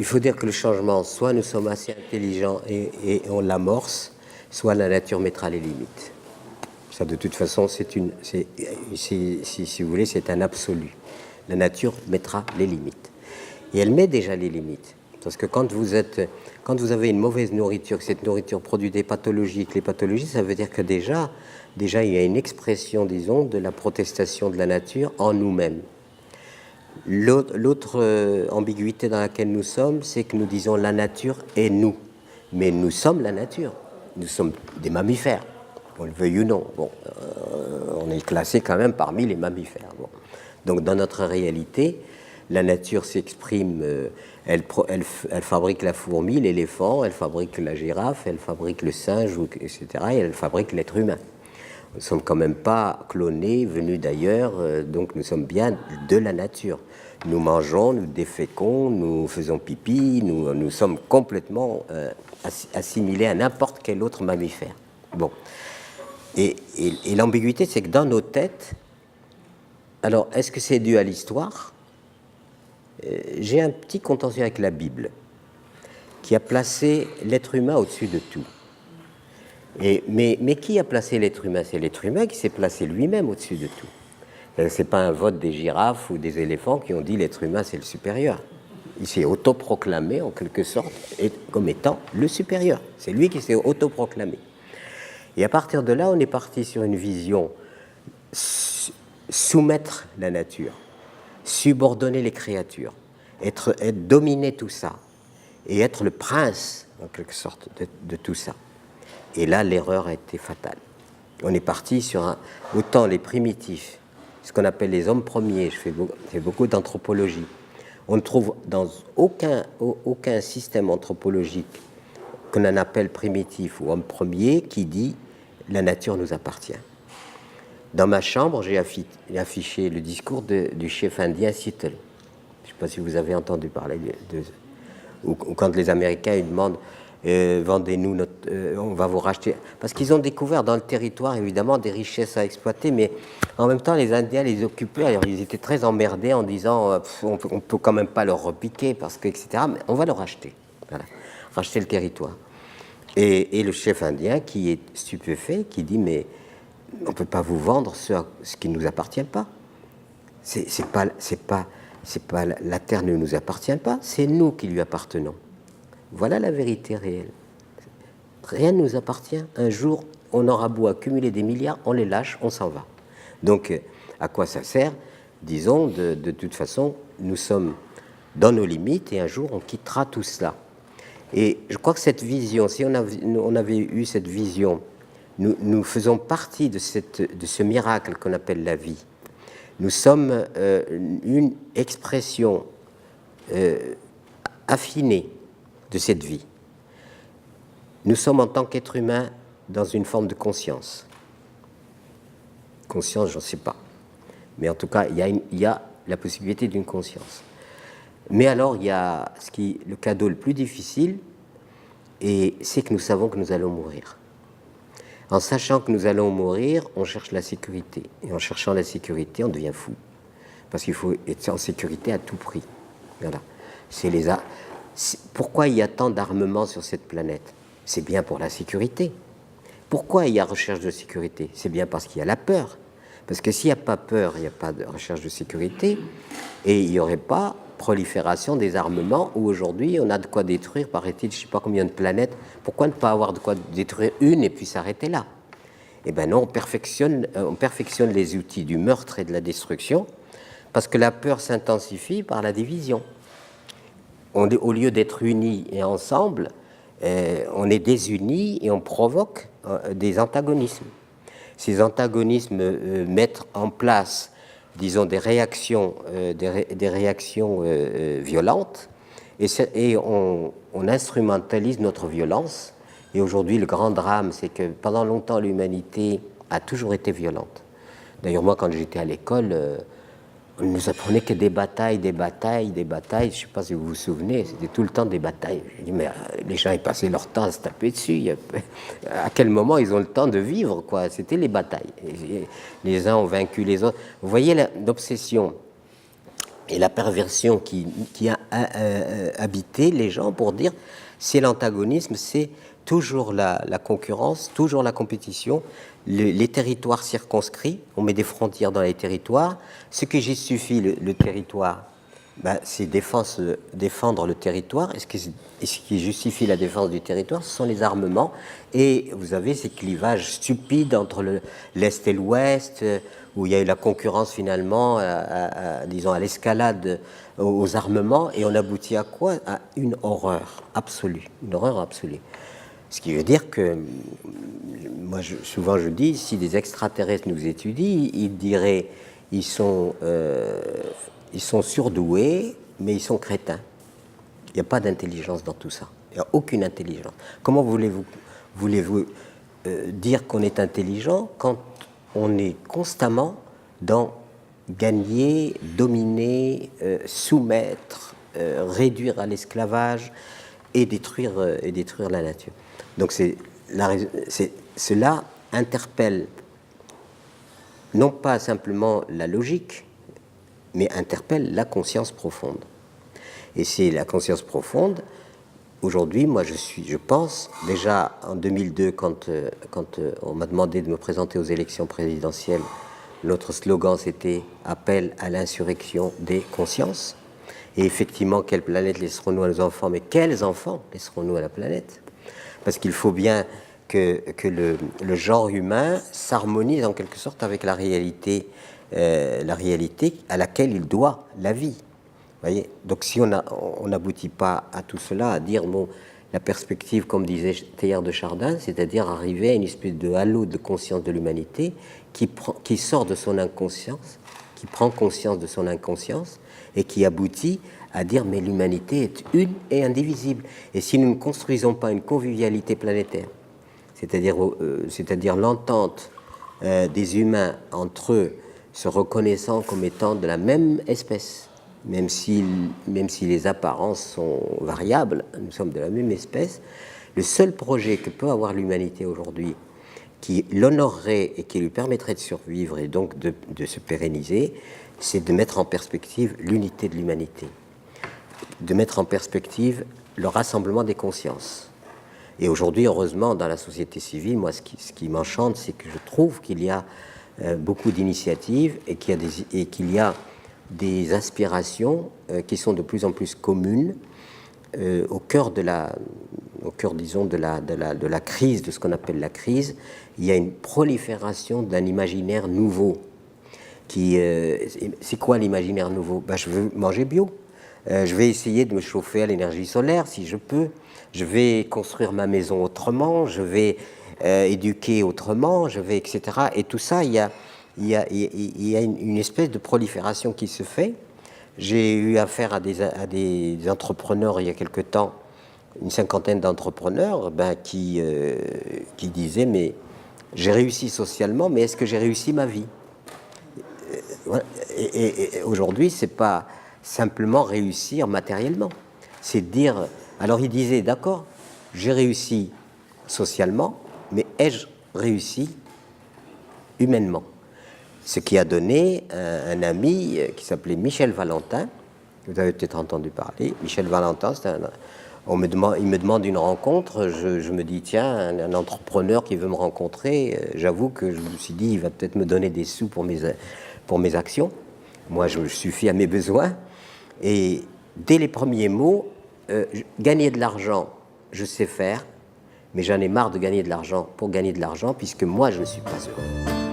Il faut dire que le changement, soit nous sommes assez intelligents et on l'amorce, soit la nature mettra les limites. Ça, de toute façon, si vous voulez, c'est un absolu. La nature mettra les limites. Et elle met déjà les limites. Parce que quand vous avez une mauvaise nourriture, que cette nourriture produit des pathologies, que les pathologies, ça veut dire que déjà, il y a une expression, disons, de la protestation de la nature en nous-mêmes. L'autre ambiguïté dans laquelle nous sommes, c'est que nous disons la nature est nous. Mais nous sommes la nature. Nous sommes des mammifères, on le veuille ou non. Bon, on est classé quand même parmi les mammifères. Bon. Donc dans notre réalité, la nature s'exprime, elle fabrique la fourmi, l'éléphant, elle fabrique la girafe, elle fabrique le singe, etc. Et elle fabrique l'être humain. Nous ne sommes quand même pas clonés, venus d'ailleurs, donc nous sommes bien de la nature. Nous mangeons, nous déféquons, nous faisons pipi, nous sommes complètement assimilés à n'importe quel autre mammifère. Bon. Et l'ambiguïté, c'est que dans nos têtes, alors est-ce que c'est dû à l'histoire ? J'ai un petit contentieux avec la Bible, qui a placé l'être humain au-dessus de tout. Mais qui a placé l'être humain ? C'est l'être humain qui s'est placé lui-même au-dessus de tout. Ce n'est pas un vote des girafes ou des éléphants qui ont dit l'être humain c'est le supérieur. Il s'est autoproclamé en quelque sorte comme étant le supérieur. C'est lui qui s'est autoproclamé. Et à partir de là, on est parti sur une vision soumettre la nature, subordonner les créatures, être dominer tout ça et être le prince en quelque sorte de tout ça. Et là, l'erreur a été fatale. On est parti sur autant les primitifs, ce qu'on appelle les hommes premiers. Je fais beaucoup d'anthropologie. On ne trouve dans aucun système anthropologique qu'on en appelle primitif ou homme premier qui dit la nature nous appartient. Dans ma chambre, j'ai affiché le discours du chef indien Seattle. Je ne sais pas si vous avez entendu parler ou quand les Américains ils demandent vendez-nous on va vous racheter. Parce qu'ils ont découvert dans le territoire, évidemment, des richesses à exploiter, mais en même temps, les Indiens les occupaient. Alors, ils étaient très emmerdés en disant on peut quand même pas leur repiquer, parce que, etc. Mais on va leur racheter. Voilà. Racheter le territoire. Et le chef indien, qui est stupéfait, qui dit mais on ne peut pas vous vendre ce qui ne nous appartient pas. C'est pas la terre ne nous appartient pas, c'est nous qui lui appartenons. Voilà la vérité réelle. Rien ne nous appartient. Un jour, on aura beau accumuler des milliards, on les lâche, on s'en va. Donc, à quoi ça sert ? Disons, de toute façon, nous sommes dans nos limites et un jour, on quittera tout cela. Et je crois que cette vision, si on avait eu cette vision, nous faisons partie de ce miracle qu'on appelle la vie. Nous sommes une expression affinée de cette vie. Nous sommes en tant qu'être humain dans une forme de conscience. Conscience, je ne sais pas. Mais en tout cas, il y a la possibilité d'une conscience. Mais alors, il y a le cadeau le plus difficile, et c'est que nous savons que nous allons mourir. En sachant que nous allons mourir, on cherche la sécurité. Et en cherchant la sécurité, on devient fou. Parce qu'il faut être en sécurité à tout prix. Voilà. Pourquoi il y a tant d'armements sur cette planète ? C'est bien pour la sécurité. Pourquoi il y a recherche de sécurité ? C'est bien parce qu'il y a la peur. Parce que s'il n'y a pas peur, il n'y a pas de recherche de sécurité. Et il n'y aurait pas prolifération des armements où aujourd'hui on a de quoi détruire, paraît-il, je ne sais pas combien de planètes. Pourquoi ne pas avoir de quoi détruire une et puis s'arrêter là ? Eh bien non, on perfectionne les outils du meurtre et de la destruction parce que la peur s'intensifie par la division. Au lieu d'être unis et ensemble, on est désunis et on provoque des antagonismes. Ces antagonismes mettent en place, disons, des réactions violentes et on instrumentalise notre violence. Et aujourd'hui, le grand drame, c'est que pendant longtemps, l'humanité a toujours été violente. D'ailleurs, moi, quand j'étais à l'école, on ne nous apprenait que des batailles. Je ne sais pas si vous vous souvenez, c'était tout le temps des batailles. Je dis, mais les gens, ils passaient leur temps à se taper dessus. À quel moment ils ont le temps de vivre, quoi ? C'était les batailles. Les uns ont vaincu les autres. Vous voyez l'obsession. et la perversion qui a habité les gens pour dire c'est l'antagonisme, c'est toujours la concurrence, toujours la compétition, les territoires circonscrits, on met des frontières dans les territoires, ce qui justifie le territoire, ben, c'est défendre le territoire, et ce qui justifie la défense du territoire, ce sont les armements, et vous avez ces clivages stupides entre l'Est et l'Ouest, où il y a eu la concurrence finalement, disons, à l'escalade aux armements, et on aboutit à quoi? À une horreur absolue, une horreur absolue. Ce qui veut dire que, moi souvent je dis, si des extraterrestres nous étudient, ils diraient, ils sont surdoués, mais ils sont crétins. Il n'y a pas d'intelligence dans tout ça. Il n'y a aucune intelligence. Comment voulez-vous dire qu'on est intelligent quand on est constamment dans gagner, dominer, soumettre, réduire à l'esclavage et détruire la nature. Donc cela interpelle non pas simplement la logique, mais interpelle la conscience profonde. Et c'est la conscience profonde. Aujourd'hui, moi, je pense, déjà en 2002, quand on m'a demandé de me présenter aux élections présidentielles, notre slogan, c'était « Appel à l'insurrection des consciences ». Et effectivement, quelle planète laisserons-nous à nos enfants? Mais quels enfants laisserons-nous à la planète? Parce qu'il faut bien que le genre humain s'harmonise en quelque sorte avec la réalité à laquelle il doit la vie. Voyez, donc si on n'aboutit pas à tout cela, à dire, bon, la perspective, comme disait Teilhard de Chardin, c'est-à-dire arriver à une espèce de halo de conscience de l'humanité qui sort de son inconscience, qui prend conscience de son inconscience et qui aboutit à dire, mais l'humanité est une et indivisible. Et si nous ne construisons pas une convivialité planétaire, c'est-à-dire l'entente des humains entre eux, se reconnaissant comme étant de la même espèce, même si les apparences sont variables, nous sommes de la même espèce, le seul projet que peut avoir l'humanité aujourd'hui, qui l'honorerait et qui lui permettrait de survivre et donc de se pérenniser, c'est de mettre en perspective l'unité de l'humanité, de mettre en perspective le rassemblement des consciences. Et aujourd'hui, heureusement, dans la société civile, moi, ce qui m'enchante, c'est que je trouve qu'il y a beaucoup d'initiatives et qu'il y a des aspirations qui sont de plus en plus communes au cœur, disons, de la crise, de ce qu'on appelle la crise. Il y a une prolifération d'un imaginaire nouveau. C'est quoi l'imaginaire nouveau? Ben, je veux manger bio. Je vais essayer de me chauffer à l'énergie solaire si je peux. Je vais construire ma maison autrement. Je vais éduquer autrement. Je vais, etc. Et tout ça, il y a une espèce de prolifération qui se fait. J'ai eu affaire à des entrepreneurs il y a quelque temps, une cinquantaine d'entrepreneurs qui disaient, mais j'ai réussi socialement, mais est-ce que j'ai réussi ma vie? Et aujourd'hui, c'est pas simplement réussir matériellement, c'est dire, alors il disait, d'accord, j'ai réussi socialement, mais ai-je réussi humainement? Ce qui a donné un ami qui s'appelait Michel Valentin, vous avez peut-être entendu parler. Michel Valentin, il me demande une rencontre, je me dis, tiens, un entrepreneur qui veut me rencontrer, j'avoue que je me suis dit, il va peut-être me donner des sous pour mes actions. Moi, je me suffis à mes besoins. Et dès les premiers mots, gagner de l'argent, je sais faire, mais j'en ai marre de gagner de l'argent pour gagner de l'argent, puisque moi, je ne suis pas heureux.